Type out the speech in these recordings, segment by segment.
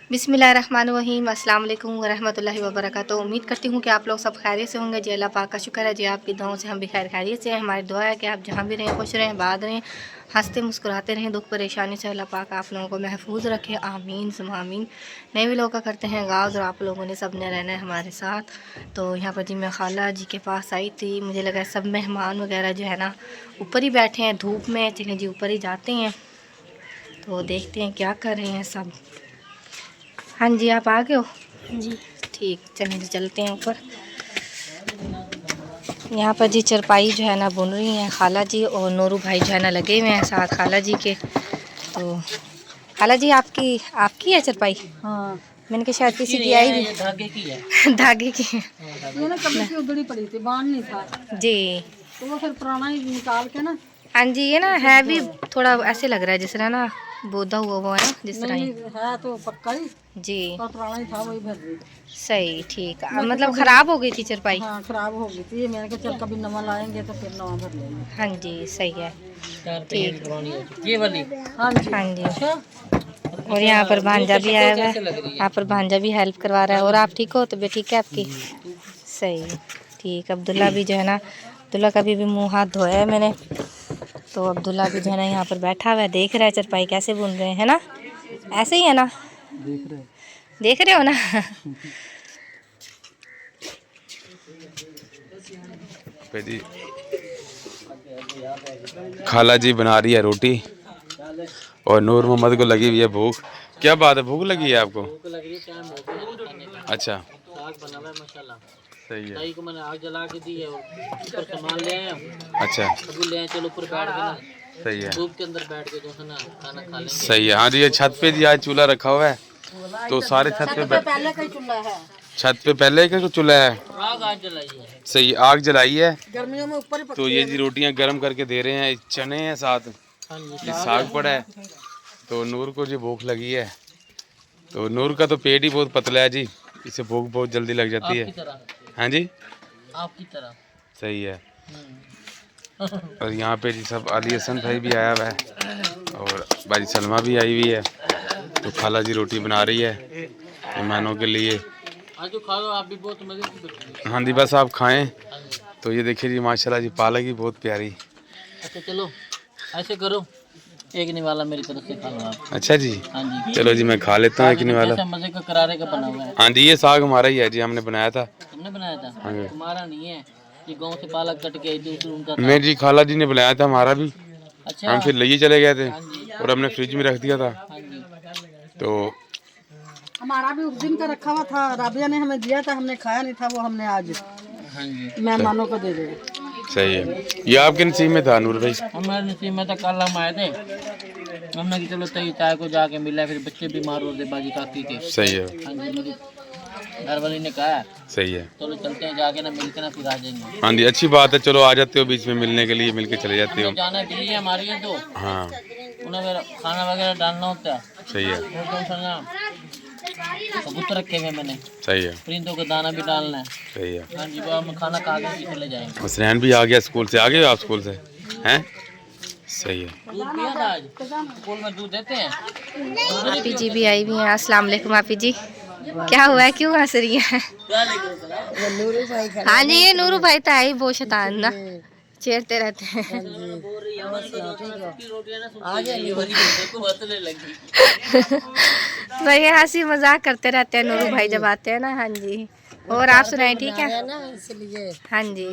बिस्मिल्लाहिर्रहमानिर्रहीम, अस्सलाम वालेकुम वरहमतुल्लाहि वबरकातुहू। उम्मीद करती हूँ कि आप लोग सब खैरियत से होंगे। जी अल्लाह पाक का शुक्र है जी, आपकी दुआओं से हम भी खैरियत से हैं। हमारी दुआ है कि आप जहाँ भी रहें खुश रहें, आबाद रहें, हंसते मुस्कुराते रहें। दुख परेशानी से अल्लाह पाक आप लोगों को महफूज रखे, आमीन सुम्मा आमीन। नए भी लोग का करते हैं आगाज़ और आप लोगों ने सब ने रहना है हमारे साथ। तो यहाँ पर जी मैं खाला जी के पास आई थी, मुझे लगा सब मेहमान वगैरह जो है ना ऊपर ही बैठे हैं धूप में। चलें जी ऊपर ही जाते हैं तो देखते हैं क्या कर रहे हैं सब। हाँ जी, आप आ गए हो जी, ठीक, चलें जी चलते हैं ऊपर। यहाँ पर जी चरपाई जो है ना बुन रही हैं खाला जी, और नूरू भाई जो है ना लगे हुए हैं साथ खाला जी के। तो खाला जी आपकी है चरपाई? हाँ, मैंने कहा शायद किसी की आई भी। धागे की है धागे की है। ये ना कभी की उधड़ी पड़ी थी, बांध नहीं था जी, तो वो फिर पुराना ही निकाल के ना। हाँ जी, ये ना है भी थोड़ा ऐसे लग रहा है जिस तरह ना बोधा हुआ वो है ना, जिस तरह ही है तो पक्का ही जी, पर पुराना ही था वही भर दी। सही, ठीक। मतलब खराब हो गई थी चरपाई? हाँ खराब हो गई थी, मैंने कहा चल कभी नवा लाएंगे तो फिर नवा भर लेंगे। हाँ जी सही है, ठीक ये वाली। हाँ जी हाँ जी। और यहाँ पर भांजा भी आया हुआ है, यहाँ पर भांजा भी हेल्प करवा रहा है। और आप ठीक हो? तबीयत ठीक है आपकी? सही, ठीक। अब्दुल्ला भी जो है ना, अब्दुल्ला का भी मुँह हाथ धोया है मैंने, तो अब्दुल्ला भी जो है ना यहाँ पर बैठा हुआ है, देख रहा है चरपाई कैसे बुन रहे हैं ना। ऐसे ही है ना, देख रहे हो ना। जी खाला जी बना रही है रोटी और नूर मोहम्मद को लगी हुई है भूख। क्या बात है, भूख लगी है आपको? अच्छा सही है, को मैंने आग जला के दी है, ऊपर सामान ले आए हम। अच्छा अभी ले आए, चलो ऊपर बैठ के ना, सही है, धूप के अंदर बैठ के जो है ना खाना खा लेंगे। सही है, हाँ जी। ये छत पे जी आज चूल्हा रखा हुआ है, तो सारे छत पे पहले का चूल्हा है, छत पे पहले का चूल्हा है। आग जलाई है, सही, आग जलाई है गर्मियों में ऊपर। तो ये जी रोटियां गर्म करके दे रहे हैं, चने हैं साथ, ये साग पड़ा है। तो नूर को जी भूख लगी है, तो नूर का तो पेट ही बहुत पतला है जी, इसे भूख बहुत जल्दी लग जाती है। हाँ जी आपकी तरह सही है। और यहाँ पे जी सब अली हसन भाई भी आया हुआ है और बाजी सलमा भी आई हुई है। तो खाला जी रोटी बना रही है मेहमानों के लिए। आज तो खा लो आप भी, बहुत मजे की। हाँ जी बस आप खाएं। तो ये देखिए जी माशाल्लाह जी पालक ही बहुत प्यारी। अच्छा चलो ऐसे करो, एक निवाला मेरी तरफ से खा लो आप। अच्छा जी हाँ जी चलो जी मैं खा लेता हूँ एक निवाला। मजे का करारे का बना हुआ है। हाँ जी ये साग हमारा ही है जी, हमने बनाया था। तुमने बनाया था? हाँ जी। तुम्हारा नहीं है, ये गांव से पालक कट के दूसरी उनका था। मैं जी खाला जी ने बनाया था हमारा भी। अच्छा हम फिर लिए चले गए थे और हमने फ्रिज में रख दिया था। तो हमारा भी उस दिन का रखा हुआ था, राबिया ने हमें दिया था, हमने खाया नहीं था, वो हमने आज मेहमानों को दे दिया। सही है, ये आपके नसीब में था नूर भाई? हमारे नसीब में था, कल हम आए थे, हमने कि चलो तई चाय को जाके मिला, फिर बच्चे बीमार हो गए बाजी काकी के। सही है, हाँ जी मेरी घर वाली ने कहा सही है चलो चलते हैं, जाके ना मिलके ना फिर आ जाएंगे। हाँ जी अच्छी बात है, चलो आ जाते हो बीच में मिलने के लिए, मिलके चले जाते हो। जाना बिल्ली हमारी है तो हाँ उन्हें खाना वगैरह डालना होता है। सही है, कबूतर रखे हुए मैंने, सही है, परिंदों का दाना भी डालना है। सही है। हाँ जी, हम खाना खा के भी चले जाएंगे। हसनैन भी आ गया स्कूल से, आ गए आप स्कूल से हैं? सही है। दूध पिया था आज, स्कूल में दूध देते हैं। आपी जी भी आई हुई हैं, अस्सलाम वालेकुम आपी जी। क्या हुआ है, क्यों हंस रही है? हाँ जी ये नूरू भाई तो है ही बहुत शैतान ना, छेड़ते रहते हैं। भाई हंसी मजाक करते रहते हैं नूरू भाई जब आते हैं ना। हाँ जी और आप सुनाए ठीक है ना, इसलिए हाँ जी।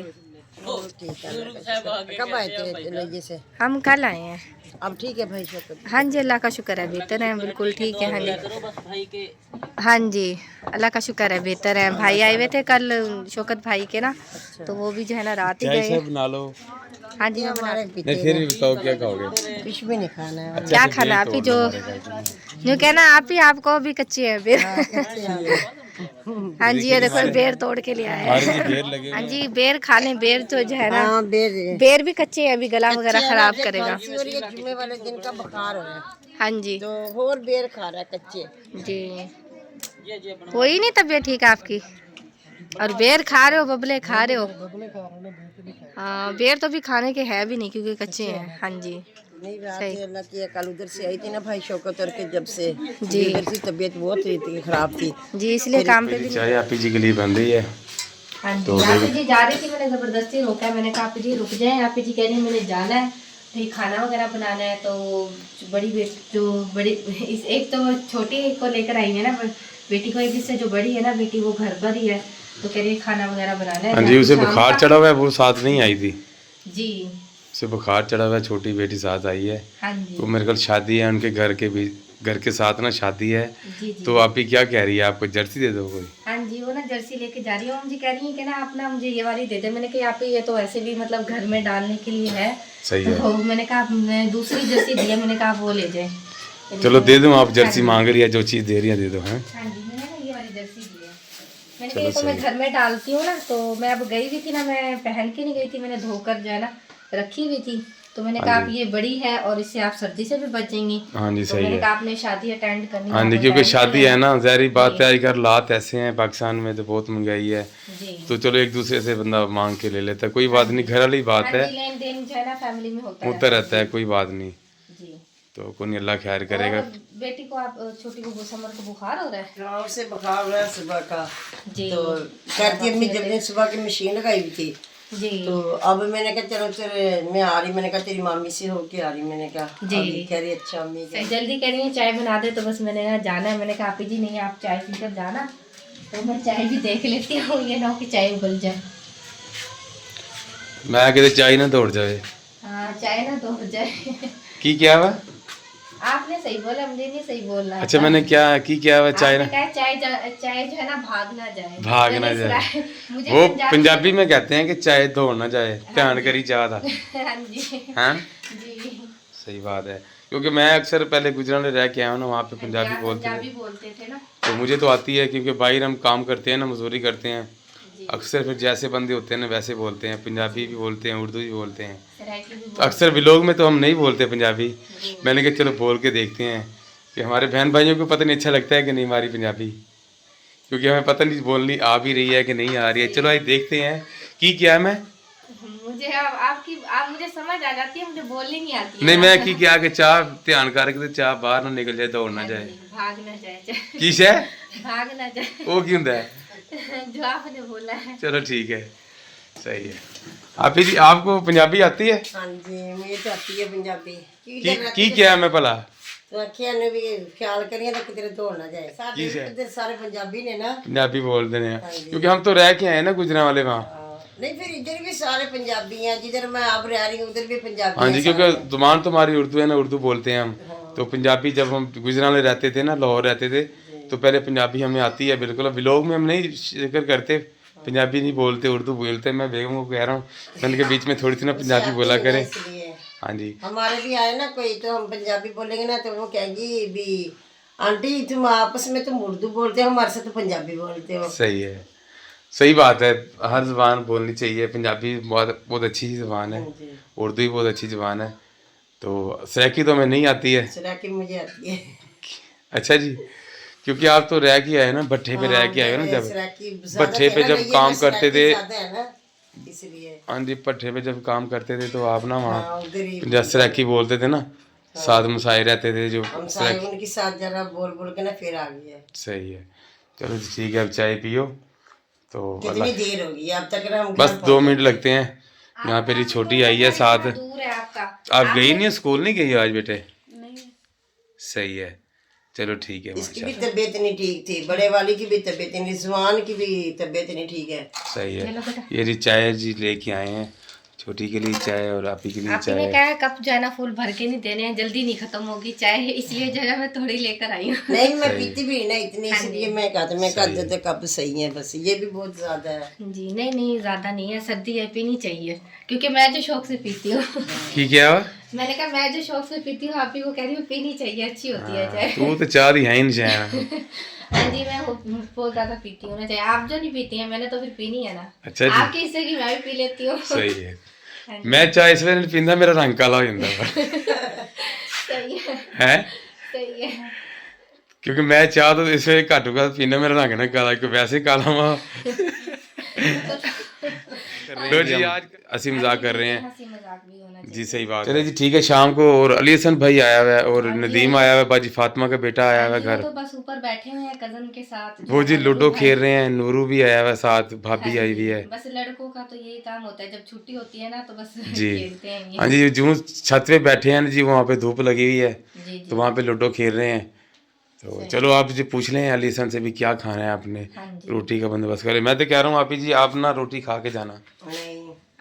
कब आए थे से? हम कल आए हैं। अब ठीक है भाई? हाँ जी अल्लाह का शुक्र है, बेहतर है, बिल्कुल ठीक है। हाँ जी हाँ जी अल्लाह का शुक्र है, बेहतर है। भाई आए हुए थे कल शौकत भाई के ना, तो वो भी जो है ना रात ही गए। बना लो। हाँ जी मैं बना नहीं फिर भी बताओ क्या खाओगे? कुछ भी नहीं खाना है। अच्छा, क्या खाना आप ही जो कहना आप ही, आपको भी कच्चे हैं बेर। हाँ जी ये देखो बेर तोड़ के ले आया है। हाँ जी बेर खा लें, बेर तो जो है ना बेर भी कच्चे हैं, अभी गला वगैरह खराब करेगा। जुम्मे वाले दिन का बुखार है। हाँ जी तो और बेर खा रहा है कच्चे जी, कोई नहीं तबीयत ठीक है आपकी? और बेर खा रहे हो, बबले खा रहे हो? हाँ बेर तो भी खाने के है भी नहीं क्योंकि कच्चे हैं। हाँ जी नहीं रात अल्लाह की कल उधर से आई थी ना भाई शौकत और के जब से जी उधर से तबीयत बहुत रही थी खराब थी जी, इसलिए काम पे भी चाय आप जी के लिए बन रही है। हाँ जी, आप जी जा रही थी, मैंने जबरदस्ती रोका, मैंने कहा आप जी रुक जाए, आप जी कह रही मैंने जाना है कहीं खाना वगैरह बनाना है। तो बड़ी बेटी जो बड़ी इस एक तो छोटी को लेकर आई है ना बेटी को, एक इससे जो बड़ी है ना बेटी वो घर पर ही है, तो कह रही है खाना वगैरह बनाना है। हाँ जी, उसे बुखार चढ़ा हुआ है, वो साथ नहीं आई थी जी, उसे बुखार चढ़ा हुआ है, छोटी बेटी साथ आई है। हाँ जी, वो मेरे कल शादी है उनके घर के साथ ना शादी है। जी जी। तो आप ही क्या कह रही है, आपको जर्सी दे दो कोई? हाँ जी, वो ना जर्सी लेके जा रही है, मुझे कह रही है कि ना आप ना मुझे ये वाली दे दे। मैंने कहा आप ये तो ऐसे भी मतलब घर में डालने के लिए है, सही है। तो मैंने कहा मैं दूसरी जर्सी दी है, मैंने कहा आप वो ले जाए। चलो दे दो, आप जर्सी मांग रही है, जो चीज़ दे रही है दे दो। हैं हाँ जी, मैंने ना ये वाली जर्सी दी है, मैंने कहा ये तो मैं घर में डालती हूँ ना, तो मैं अब गई हुई थी ना, मैं पहन के नहीं गई थी, मैंने धोकर जो है ना रखी हुई थी, तो मैंने कहा आप ये बड़ी है और इससे आप सर्दी से भी बचेंगी। हाँ जी, तो सही मैंने है। कहा आपने शादी अटेंड करनी है, हाँ जी, आप क्योंकि attend शादी कर है ना, ज़ाहिर बात है, जी। आजकल हालात ऐसे हैं पाकिस्तान में, तो बहुत महंगाई है, जी, तो चलो एक दूसरे से बंदा मांग के ले लेता है, कोई बात नहीं, घर वाली बात हाँ है, जी, लेन देन जो है ना फैमिली में होता रहता है, कोई बात नहीं। जी। तो कोई अल्लाह खैर करेगा। और बेटी को आप छोटी को समर को बुखार हो रहा है? हाँ उसे बुखार हो रहा है सुबह का। जी, तो कहती अम्मी जल्दी सुबह की मशीन लगाई हुई थी, जी, तो अब मैंने कहा चलो तेरे मैं आ रही, मैंने कहा तेरी मामी से होके आ रही, मैंने कहा जी। अभी कह रही अच्छा अम्मी सही, जल्दी कह रही है चाय बना दे, तो बस मैंने ना जाना है, मैंने कहा आप जी नहीं आप चाय पीकर जाना, तो मैं चाय भी देख लेती हूँ, ये ना हो कि चाय उबल जाए। मैं कहते चाय ना दौड़ जाए हाँ, चाय ना तो हो जाए। की क्या हुआ? आपने सही बोला, मुझे नहीं सही बोलना अच्छा, आता। मैंने क्या हुआ? चाय आपने ना कहा चाय जो है ना भाग ना जाए, भाग ना मैंने जाए, सुना- मुझे वो पंजाबी में कहते हैं कि चाय दौड़ ना जाए, ध्यान करी चाह था। हाँ जी, हाँ जी, सही बात है, क्योंकि मैं अक्सर पहले गुजरात रह के आया हूँ ना, वहाँ पे पंजाबी बोलते थे, बोलते थे ना, तो मुझे तो आती है, क्योंकि बाहर हम काम करते हैं ना, मजदूरी करते हैं, जी। अक्सर फिर जैसे बंदे होते हैं ना वैसे बोलते हैं, पंजाबी भी बोलते हैं, उर्दू भी बोलते हैं। सराइकी भी तो अक्सर व्लॉग में तो हम नहीं बोलते पंजाबी, मैंने कहा चलो बोल के देखते हैं कि हमारे बहन भाइयों को पता नहीं अच्छा लगता है कि नहीं हमारी पंजाबी, क्योंकि हमें पता नहीं बोलनी आ भी रही है कि नहीं आ रही है। चलो आज देखते हैं कि क्या मैं मुझे आप मुझे समझ आ जाती है, मुझे बोलनी नहीं आती है। नहीं, मैं की क्या कि चाह ध्यान करके चाह बाहर ना निकल जाए, दौड़ ना जाए, भाग ना जाए, की शे भाग ना जाए, वो की हुंदा है? जो आपने बोला है। चलो ठीक है, सही है। आप जी आपको पंजाबी आती है? हाँ जी मुझे तो आती है पंजाबी। की क्या मैं भला तो आखिया ने भी ख्याल करिए तो किधर दौड़ ना जाए, सारे इधर सारे पंजाबी ने ना। पंजाबी बोलते हैं, क्योंकि हम तो रह के आए ना गुजरात वाले वहाँ। नहीं फिर इधर भी सारे पंजाबी हैं, जिधर मैं अब रह रही हूँ उधर भी पंजाबी हाँ हैं जी, सारे। क्योंकि जुबान तो हमारी उर्दू है ना, उर्दू बोलते हैं हम, तो पंजाबी जब हम गुजरात में रहते थे ना, लाहौर रहते थे, तो पहले पंजाबी हमें आती है बिल्कुल। व्लॉग में हम नहीं जिक्र करते, पंजाबी नहीं बोलते, उर्दू बोलते। मैं बेगम को कह रहा हूँ मैंने के बीच में थोड़ी सी ना पंजाबी बोला करें। इसलिए हाँ जी, हमारे भी आए ना कोई, तो हम पंजाबी बोलेंगे ना, तो वो कहेंगी भी आंटी तुम आपस में तुम उर्दू बोलते हो, हमारे से तो पंजाबी बोलते हो। सही है, सही बात है, हर ज़बान बोलनी चाहिए। पंजाबी बहुत बहुत अच्छी ज़बान है, उर्दू भी बहुत अच्छी ज़बान है। तो सराइकी तो हमें नहीं आती है। सराइकी मुझे आती है। अच्छा जी, क्योंकि आप तो रह के आए ना, भट्ठे पे रह के आए हो ना, जब भट्ठे पे जब काम करते थे, इसलिए हाँ जी, भट्ठे पे जब काम करते थे तो आप ना वहाँ उधर ही जब सराइकी बोलते थे ना, साथ मसाए रहते थे जो हम सारे उनके साथ जरा बोल बोल के ना फिर आ गए। सही है। चलो जी ठीक है, अब चाय पियो। तो कितनी देर होगी अब तक? हम बस 2 मिनट लगते हैं। यहाँ पे मेरी छोटी आई है साथ। दूर है आपका। आप गई नहीं, स्कूल नहीं गई आज बेटे? नहीं। सही है, चलो ठीक है। इसकी भी तबीयत नहीं ठीक थी, बड़े वाली की भी तबीयत नहीं, जुबान की भी तबीयत नहीं ठीक है। सही है। ये जी चाय जी लेके आए हैं, छोटी के लिए चाय और आपी के लिए आपने चाय। क्या है, कप जो है ना फुल भर के नहीं देने हैं, जल्दी नहीं खत्म होगी चाय, इसलिए जो है मैं थोड़ी लेकर आई हूँ। नहीं मैं पीती भी ना इतनी, इसलिए मैं कहता मैं कहते थे कप सही है, बस ये भी बहुत ज्यादा है। जी नहीं नहीं, ज्यादा नहीं है, सर्दी है, पीनी चाहिए, क्योंकि मैं जो शौक से पीती हूँ। की क्या हुआ? मैंने कहा मैं जो शौक से पीती हूँ, आप ही को कह रही हूँ पीनी चाहिए, अच्छी होती है चाय। तू तो चाह रही है नहीं चाय। हाँ जी, मैं बहुत ज्यादा पीती हूँ ना चाय। आप जो नहीं पीती हैं, मैंने तो फिर पीनी है ना। अच्छा जी, आपके हिस्से की मैं भी पी लेती हूँ। सही है। मैं चाय इस वे नहीं पींदा, मेरा रंग काला हो जाता है। सही है, हैं? सही है। क्योंकि मैं चाह तो इस वे घट घट पीना, मेरा रंग ना काला, क्योंकि वैसे काला वा। लो जी, आज हंसी मजाक कर रहे हैं। हंसी मजाक भी होना जी सही बात। चलिए जी ठीक है, शाम को और अली हसन भाई आया हुआ है और नदीम आया हुआ है, बाजी फातिमा का बेटा आया हुआ है घर। तो बस ऊपर बैठे हुए हैं कजन के साथ, वो जी लूडो खेल रहे हैं, नूरू भी आया हुआ है साथ, भाभी आई हुई है। बस लड़कों का तो यही काम होता है, जब छुट्टी होती है ना तो बस जी खेलते हैं ये। हाँ जी, जो छत पे बैठे हैं जी, वहाँ पे धूप लगी हुई है जी तो वहाँ पे लूडो खेल रहे हैं। तो चलो आप जी पूछ लें अली हसन से भी क्या खाना है आपने, रोटी का बंदोबस्त करें। मैं तो कह रहा हूँ आप ही जी आप ना रोटी खा के जाना।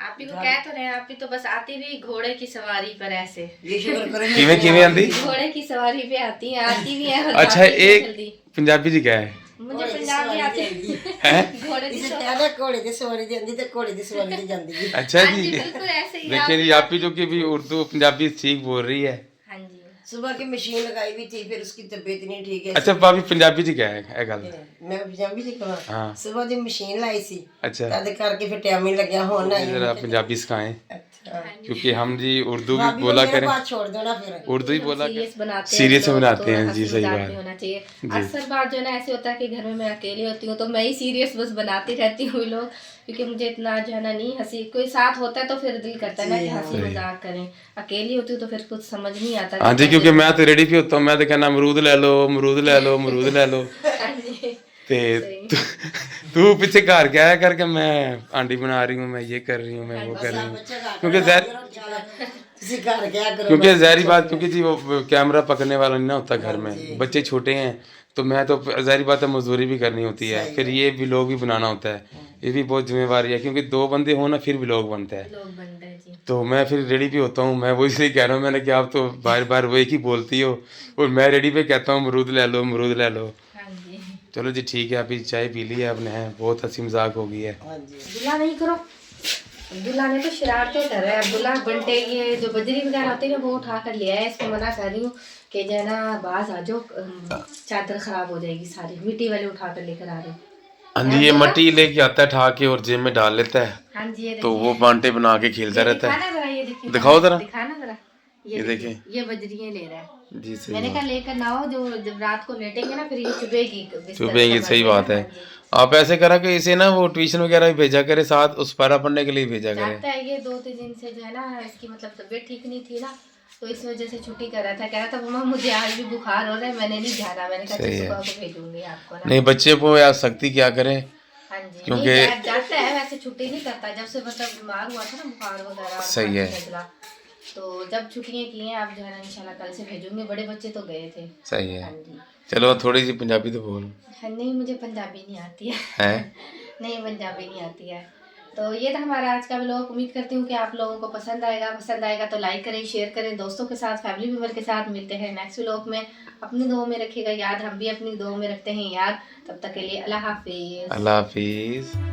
आप ही को कह तो रहे हैं, आप ही तो बस आती भी घोड़े की सवारी पर ऐसे किवें किवें आंदी, घोड़े की सवारी पे आती हैं, आती भी हैं। अच्छा एक पंजाबी जी क्या है, मुझे पंजाबी आती है घोड़े की कहना घोड़े की सवारी दी आंदी ते घोड़े की सवारी दी जांदी जी। अच्छा जी बिल्कुल ऐसे ही। देखिए जी आप ही जो कि भी उर्दू पंजाबी ठीक बोल रही है। हाँ जी, सुबह की मशीन लगाई हुई थी, फिर उसकी तबीयत नहीं ठीक है। अच्छा भाभी पंजाबी जी क्या है गल, मैं पंजाबी जी कहा हाँ सुबह दी मशीन लाई सी, अच्छा तद करके फिर टाइम नहीं लग्या होना आई। जरा पंजाबी सिखाएं अच्छा क्योंकि हम जी उर्दू भी भाभी बोला मेरा करें, बात छोड़ दो ना फिर। उर्दू ही बोला सीरियस बनाते हैं, सीरियस तो बनाते हैं हंसी जी सही मजाक बात भी है। होना चाहिए। अक्सर बार जो है ना ऐसे होता है कि घर में मैं अकेली होती हूँ तो मैं ही सीरियस बस बनाती रहती हूँ लोग, क्योंकि मुझे इतना जो है ना नहीं हंसी, कोई साथ होता है तो फिर दिल करता है ना कि हंसी मजाक करें, अकेली होती हूँ तो फिर कुछ समझ नहीं आता। हाँ जी क्योंकि मैं तो रेडी पे होता हूँ, मैं तो कहना अमरूद ले लो अमरूद ले लो अमरूद ले लो ते तू पीछे घर क्या है करके मैं आंटी बना रही हूँ, मैं ये कर रही हूँ, मैं वो कर रही हूँ, क्योंकि तुसी घर क्या करो, क्योंकि ज़ाहिर बात क्योंकि जी वो कैमरा पकड़ने वाला नहीं ना होता घर में, बच्चे छोटे हैं तो मैं तो ज़ाहिर बात है मजदूरी भी करनी होती है, फिर ये व्लॉग भी बनाना होता है, ये भी बहुत जिम्मेवारी है क्योंकि 2 बंदे हो ना फिर व्लॉग बनता है। लोग बनते हैं जी। तो मैं फिर रेडी भी होता हूँ, मैं वो इसलिए कह रहा हूँ मैंने कि आप तो बार बार वो एक ही बोलती हो और मैं रेडी पे कहता हूँ अमरूद ले लो अमरूद ले लो। हाँ जी, चलो जी ठीक है, अभी चाय पी ली है आपने, है बहुत हंसी मजाक हो गई है। दुल्हा नहीं करो, दुल्हा ने तो शरारतें कर रहा है। दुल्हा बंटे ये जो बजरी वगैरह होती है ना वो उठा कर लिया है, इसको मना कर रही हूँ कि जो है ना बाज आ जाओ, चादर खराब हो जाएगी सारी, मिट्टी वाले उठा कर लेकर आ रहे हैं। हाँ जी ये मट्टी लेके आता है ठा के और जेब में डाल लेता है, हाँ जी ये तो वो बांटे बना के खेलता रहता है। दिखाना जरा, ये देखिए, दिखाओ जरा, दिखाना जरा, ये देखें ये बजरियां ले रहा है। जी सही मैंने कहा लेकर ना हो, जो जब रात को लेटेंगे ना फिर ये चुभेगी, चुभेंगे, सही बात है। आप ऐसे करा कि इसे ना वो ट्यूशन वगैरह भी भेजा करे, साथ उस पारा पढ़ने के लिए भेजा करे। जानता है ये 2-3 दिन से जो है ना इसकी मतलब तबीयत ठीक नहीं थी ना, तो इस वजह से छुट्टी कर रहा था, कह रहा था मम्मा मुझे आज भी बुखार हो रहा है, मैंने नहीं जाना, मैंने कहा सुबह को भेजूंगी आपको ना। नहीं बच्चे को यार सख्ती क्या करें, हाँ जी क्योंकि जाता है वैसे, छुट्टी नहीं करता, जब से मतलब बीमार हुआ था ना बुखार वगैरह सही है, तो जब छुट्टियां की हैं आप जो है ना इंशाल्लाह कल से भेजूंगे, बड़े बच्चे तो गए थे। सही है। हाँ जी चलो थोड़ी सी पंजाबी तो बोल। नहीं मुझे पंजाबी नहीं आती है, हैं नहीं पंजाबी नहीं आती है। तो ये था हमारा आज का व्लॉग, उम्मीद करती हूँ कि आप लोगों को पसंद आएगा तो लाइक करें, शेयर करें दोस्तों के साथ, फैमिली मेम्बर के साथ। मिलते हैं नेक्स्ट व्लॉग में, अपनी दुआओं में रखिएगा याद, हम भी अपनी दुआओं में रखते हैं याद। तब तक के लिए अल्लाह हाफिज़। अल्लाह हाफिज़।